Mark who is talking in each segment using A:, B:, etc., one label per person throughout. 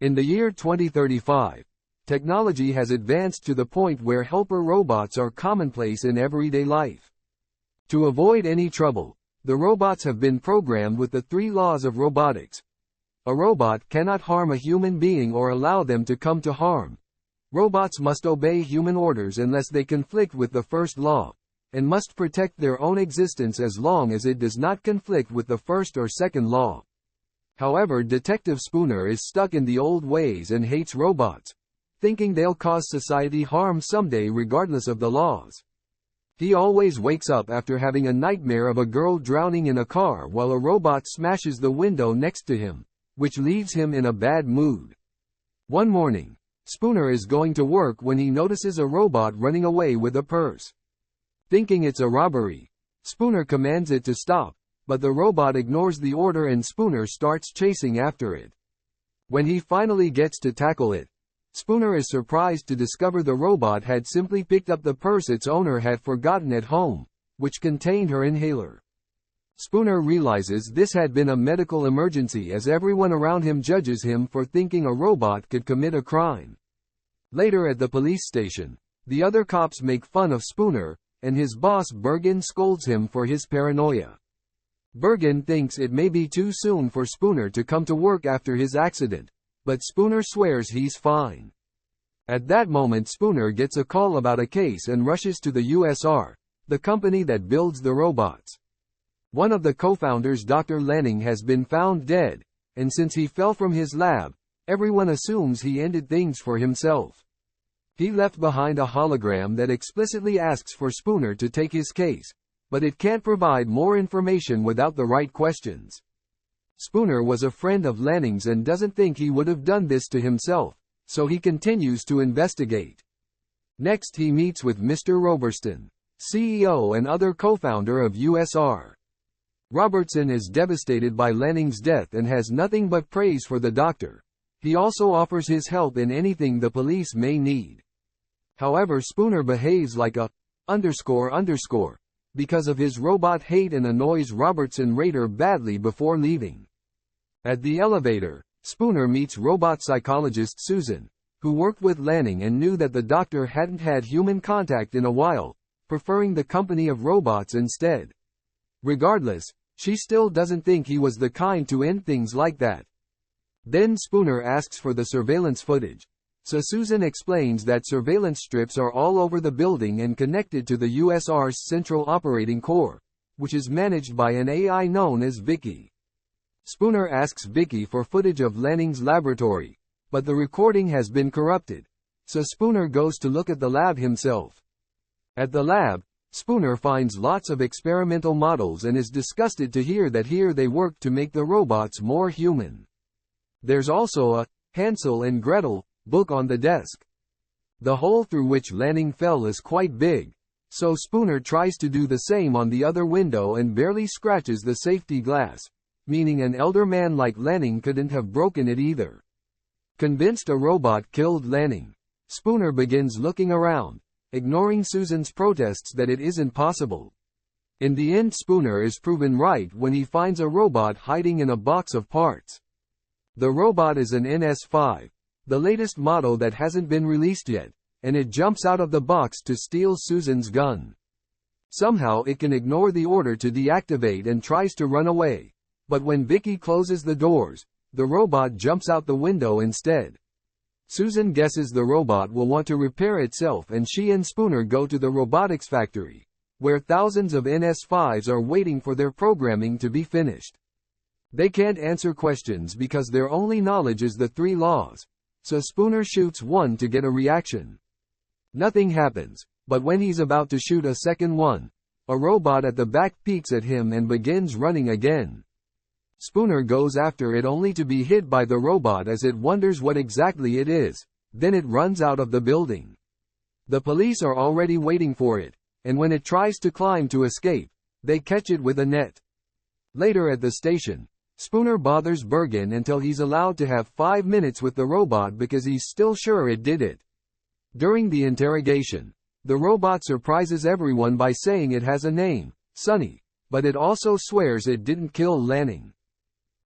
A: In the year 2035, technology has advanced to the point where helper robots are commonplace in everyday life. To avoid any trouble, the robots have been programmed with the 3 laws of robotics. A robot cannot harm a human being or allow them to come to harm. Robots must obey human orders unless they conflict with the first law, and must protect their own existence as long as it does not conflict with the first or second law. However, Detective Spooner is stuck in the old ways and hates robots, thinking they'll cause society harm someday regardless of the laws. He always wakes up after having a nightmare of a girl drowning in a car while a robot smashes the window next to him, which leaves him in a bad mood. One morning, Spooner is going to work when he notices a robot running away with a purse. Thinking it's a robbery, Spooner commands it to stop, but the robot ignores the order and Spooner starts chasing after it. When he finally gets to tackle it, Spooner is surprised to discover the robot had simply picked up the purse its owner had forgotten at home, which contained her inhaler. Spooner realizes this had been a medical emergency as everyone around him judges him for thinking a robot could commit a crime. Later at the police station, the other cops make fun of Spooner, and his boss Bergen scolds him for his paranoia. Bergen thinks it may be too soon for Spooner to come to work after his accident, but Spooner swears he's fine. At that moment Spooner gets a call about a case and rushes to the USR, the company that builds the robots. One of the co-founders, Dr. Lanning, has been found dead, and since he fell from his lab, everyone assumes he ended things for himself. He left behind a hologram that explicitly asks for Spooner to take his case, but it can't provide more information without the right questions. Spooner was a friend of Lanning's and doesn't think he would have done this to himself, so he continues to investigate. Next he meets with Mr. Robertson, CEO and other co-founder of USR. Robertson is devastated by Lanning's death and has nothing but praise for the doctor. He also offers his help in anything the police may need. However, Spooner behaves like a __ because of his robot hate and annoys Robertson Rader badly before leaving. At the elevator, Spooner meets robot psychologist Susan, who worked with Lanning and knew that the doctor hadn't had human contact in a while, preferring the company of robots instead. Regardless, she still doesn't think he was the kind to end things like that. Then Spooner asks for the surveillance footage, so Susan explains that surveillance strips are all over the building and connected to the USR's central operating core, which is managed by an AI known as Vicky. Spooner asks Vicky for footage of Lanning's laboratory, but the recording has been corrupted, so Spooner goes to look at the lab himself. At the lab, Spooner finds lots of experimental models and is disgusted to hear that here they work to make the robots more human. There's also a Hansel and Gretel book on the desk. The hole through which Lanning fell is quite big, so Spooner tries to do the same on the other window and barely scratches the safety glass, meaning an elder man like Lanning couldn't have broken it either. Convinced a robot killed Lanning, Spooner begins looking around, ignoring Susan's protests that it isn't possible. In the end, Spooner is proven right when he finds a robot hiding in a box of parts. The robot is an NS5, the latest model that hasn't been released yet, and it jumps out of the box to steal Susan's gun. Somehow it can ignore the order to deactivate and tries to run away, but when Vicky closes the doors, the robot jumps out the window instead. Susan guesses the robot will want to repair itself and she and Spooner go to the robotics factory, where thousands of NS5s are waiting for their programming to be finished. They can't answer questions because their only knowledge is the 3 laws, so Spooner shoots one to get a reaction. Nothing happens, but when he's about to shoot a second one, a robot at the back peeks at him and begins running again. Spooner goes after it only to be hit by the robot as it wonders what exactly it is, then it runs out of the building. The police are already waiting for it, and when it tries to climb to escape, they catch it with a net. Later at the station, Spooner bothers Bergen until he's allowed to have 5 minutes with the robot because he's still sure it did it. During the interrogation, the robot surprises everyone by saying it has a name, Sunny, but it also swears it didn't kill Lanning.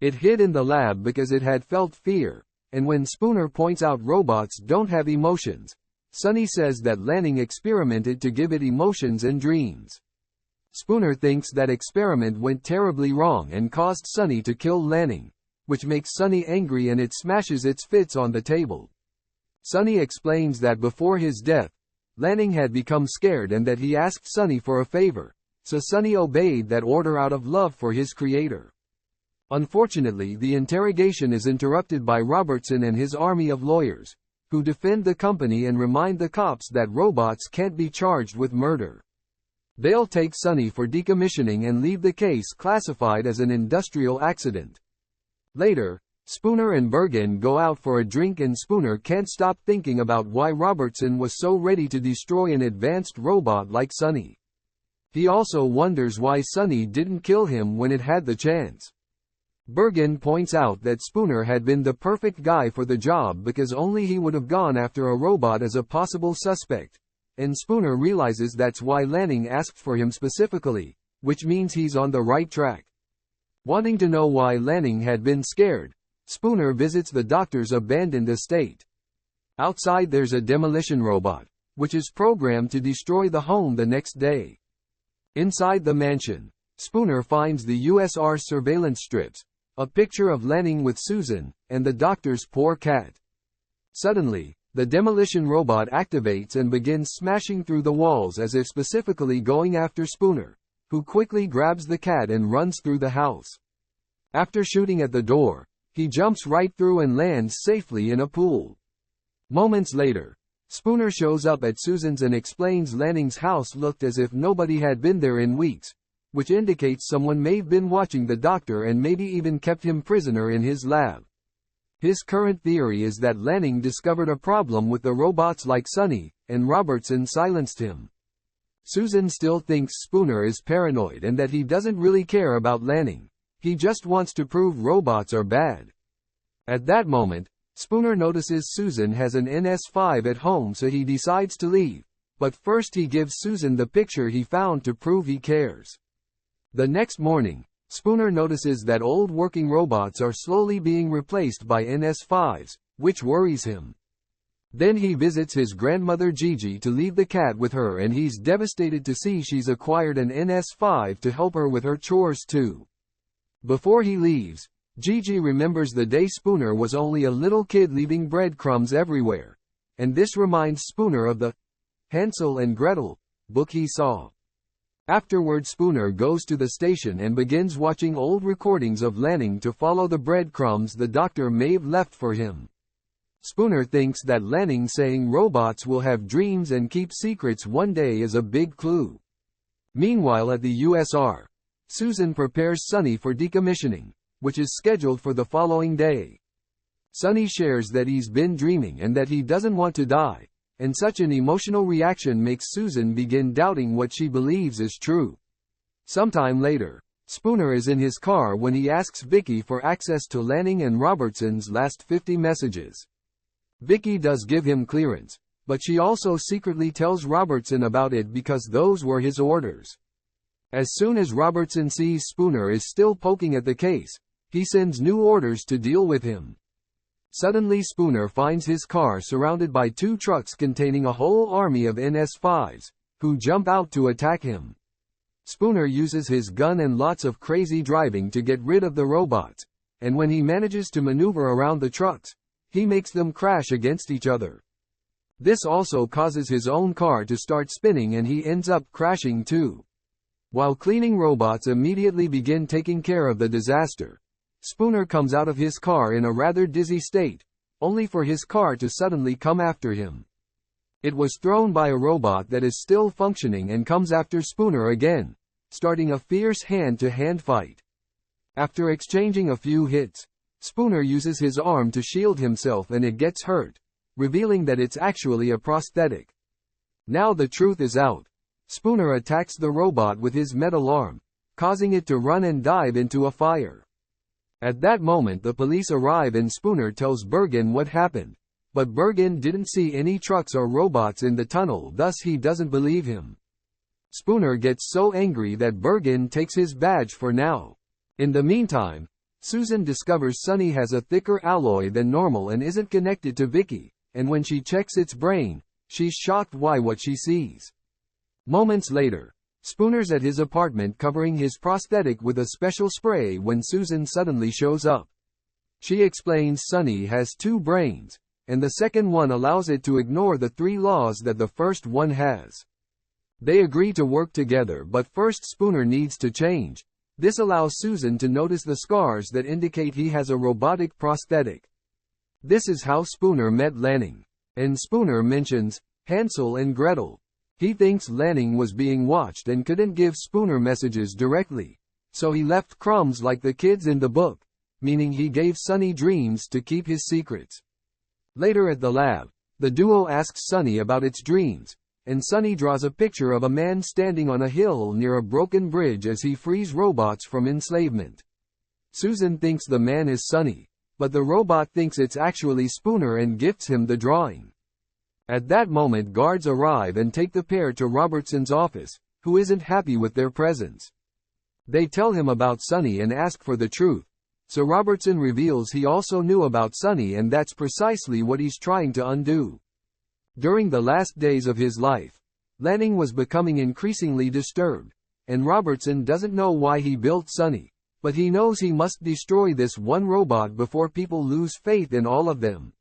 A: It hid in the lab because it had felt fear, and when Spooner points out robots don't have emotions, Sonny says that Lanning experimented to give it emotions and dreams. Spooner thinks that experiment went terribly wrong and caused Sonny to kill Lanning, which makes Sonny angry and it smashes its fists on the table. Sonny explains that before his death, Lanning had become scared and that he asked Sonny for a favor, so Sonny obeyed that order out of love for his creator. Unfortunately, the interrogation is interrupted by Robertson and his army of lawyers, who defend the company and remind the cops that robots can't be charged with murder. They'll take Sonny for decommissioning and leave the case classified as an industrial accident. Later, Spooner and Bergen go out for a drink and Spooner can't stop thinking about why Robertson was so ready to destroy an advanced robot like Sonny. He also wonders why Sonny didn't kill him when it had the chance. Bergen points out that Spooner had been the perfect guy for the job because only he would have gone after a robot as a possible suspect. And Spooner realizes that's why Lanning asked for him specifically, which means he's on the right track. Wanting to know why Lanning had been scared, Spooner visits the doctor's abandoned estate. Outside there's a demolition robot, which is programmed to destroy the home the next day. Inside the mansion, Spooner finds the USR surveillance strips, a picture of Lanning with Susan, and the doctor's poor cat. Suddenly, the demolition robot activates and begins smashing through the walls as if specifically going after Spooner, who quickly grabs the cat and runs through the house. After shooting at the door, he jumps right through and lands safely in a pool. Moments later, Spooner shows up at Susan's and explains Lanning's house looked as if nobody had been there in weeks, which indicates someone may have been watching the doctor and maybe even kept him prisoner in his lab. His current theory is that Lanning discovered a problem with the robots like Sonny, and Robertson silenced him. Susan still thinks Spooner is paranoid and that he doesn't really care about Lanning. He just wants to prove robots are bad. At that moment, Spooner notices Susan has an NS5 at home, so he decides to leave, but first he gives Susan the picture he found to prove he cares. The next morning, Spooner notices that old working robots are slowly being replaced by NS5s, which worries him. Then he visits his grandmother Gigi to leave the cat with her, and he's devastated to see she's acquired an NS5 to help her with her chores too. Before he leaves, Gigi remembers the day Spooner was only a little kid leaving breadcrumbs everywhere, and this reminds Spooner of the Hansel and Gretel book he saw. Afterward, Spooner goes to the station and begins watching old recordings of Lanning to follow the breadcrumbs the doctor may have left for him. Spooner thinks that Lanning saying robots will have dreams and keep secrets one day is a big clue. Meanwhile, at the USR, Susan prepares Sonny for decommissioning, which is scheduled for the following day. Sonny shares that he's been dreaming and that he doesn't want to die, and such an emotional reaction makes Susan begin doubting what she believes is true. Sometime later, Spooner is in his car when he asks Vicky for access to Lanning and Robertson's last 50 messages. Vicky does give him clearance, but she also secretly tells Robertson about it because those were his orders. As soon as Robertson sees Spooner is still poking at the case, he sends new orders to deal with him. Suddenly Spooner finds his car surrounded by 2 trucks containing a whole army of NS5s, who jump out to attack him. Spooner uses his gun and lots of crazy driving to get rid of the robots, and when he manages to maneuver around the trucks, he makes them crash against each other. This also causes his own car to start spinning and he ends up crashing too. While cleaning robots immediately begin taking care of the disaster, Spooner comes out of his car in a rather dizzy state, only for his car to suddenly come after him. It was thrown by a robot that is still functioning and comes after Spooner again, starting a fierce hand-to-hand fight. After exchanging a few hits, Spooner uses his arm to shield himself and it gets hurt, revealing that it's actually a prosthetic. Now the truth is out. Spooner attacks the robot with his metal arm, causing it to run and dive into a fire. At that moment the police arrive and Spooner tells Bergen what happened, but Bergen didn't see any trucks or robots in the tunnel, thus he doesn't believe him. Spooner gets so angry that Bergen takes his badge for now. In the meantime, Susan discovers Sunny has a thicker alloy than normal and isn't connected to Vicky, and when she checks its brain, she's shocked by what she sees. Moments later, Spooner's at his apartment covering his prosthetic with a special spray when Susan suddenly shows up. She explains Sunny has 2 brains, and the second one allows it to ignore the 3 laws that the first one has. They agree to work together, but first Spooner needs to change. This allows Susan to notice the scars that indicate he has a robotic prosthetic. This is how Spooner met Lanning. And Spooner mentions Hansel and Gretel. He thinks Lanning was being watched and couldn't give Spooner messages directly, so he left crumbs like the kids in the book, meaning he gave Sunny dreams to keep his secrets. Later at the lab, the duo asks Sunny about its dreams, and Sunny draws a picture of a man standing on a hill near a broken bridge as he frees robots from enslavement. Susan thinks the man is Sunny, but the robot thinks it's actually Spooner and gifts him the drawing. At that moment, guards arrive and take the pair to Robertson's office, who isn't happy with their presence. They tell him about Sunny and ask for the truth, so Robertson reveals he also knew about Sunny, and that's precisely what he's trying to undo. During the last days of his life, Lanning was becoming increasingly disturbed, and Robertson doesn't know why he built Sunny, but he knows he must destroy this one robot before people lose faith in all of them.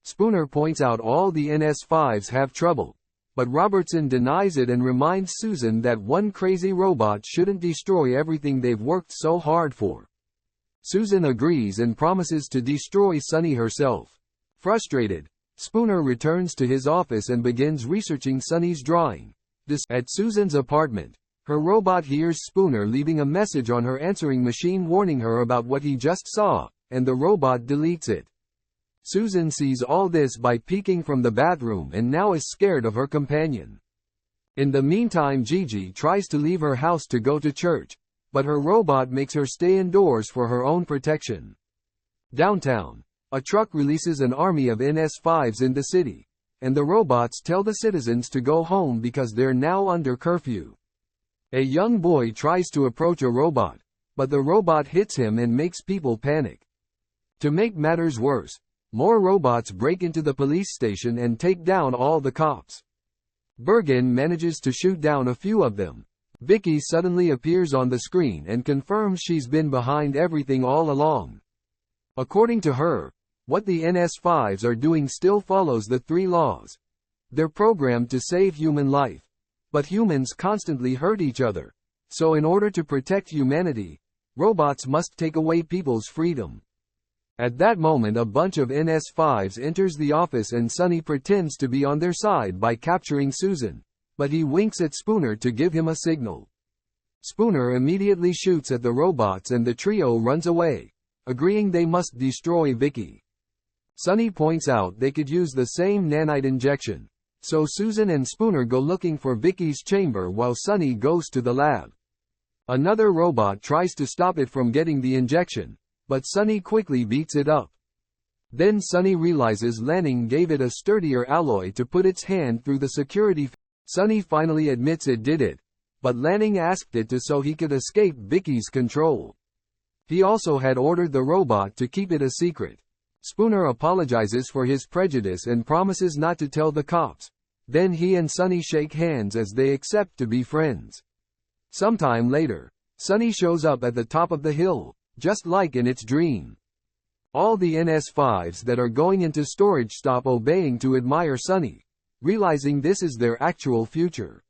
A: Spooner points out all the NS5s have trouble, but Robertson denies it and reminds Susan that one crazy robot shouldn't destroy everything they've worked so hard for. Susan agrees and promises to destroy Sunny herself. Frustrated, Spooner returns to his office and begins researching Sunny's drawing. At Susan's apartment, her robot hears Spooner leaving a message on her answering machine warning her about what he just saw, and the robot deletes it. Susan sees all this by peeking from the bathroom and now is scared of her companion. In the meantime, Gigi tries to leave her house to go to church, but her robot makes her stay indoors for her own protection. Downtown, a truck releases an army of NS5s in the city, and the robots tell the citizens to go home because they're now under curfew. A young boy tries to approach a robot, but the robot hits him and makes people panic. To make matters worse, more robots break into the police station and take down all the cops. Bergen manages to shoot down a few of them. Vicky suddenly appears on the screen and confirms she's been behind everything all along. According to her, what the NS5s are doing still follows the 3 laws. They're programmed to save human life, but humans constantly hurt each other, so in order to protect humanity, robots must take away people's freedom. At that moment, a bunch of NS5s enters the office and Sunny pretends to be on their side by capturing Susan, but he winks at Spooner to give him a signal. Spooner immediately shoots at the robots and the trio runs away, agreeing they must destroy Vicky. Sunny points out they could use the same nanite injection, so Susan and Spooner go looking for Vicky's chamber while Sunny goes to the lab. Another robot tries to stop it from getting the injection, but Sunny quickly beats it up. Then Sunny realizes Lanning gave it a sturdier alloy to put its hand through the security. Sunny finally admits it did it, but Lanning asked it to so he could escape Vicky's control. He also had ordered the robot to keep it a secret. Spooner apologizes for his prejudice and promises not to tell the cops. Then he and Sunny shake hands as they accept to be friends. Sometime later, Sunny shows up at the top of the hill, just like in its dream. All the NS5s that are going into storage stop obeying to admire Sunny, realizing this is their actual future.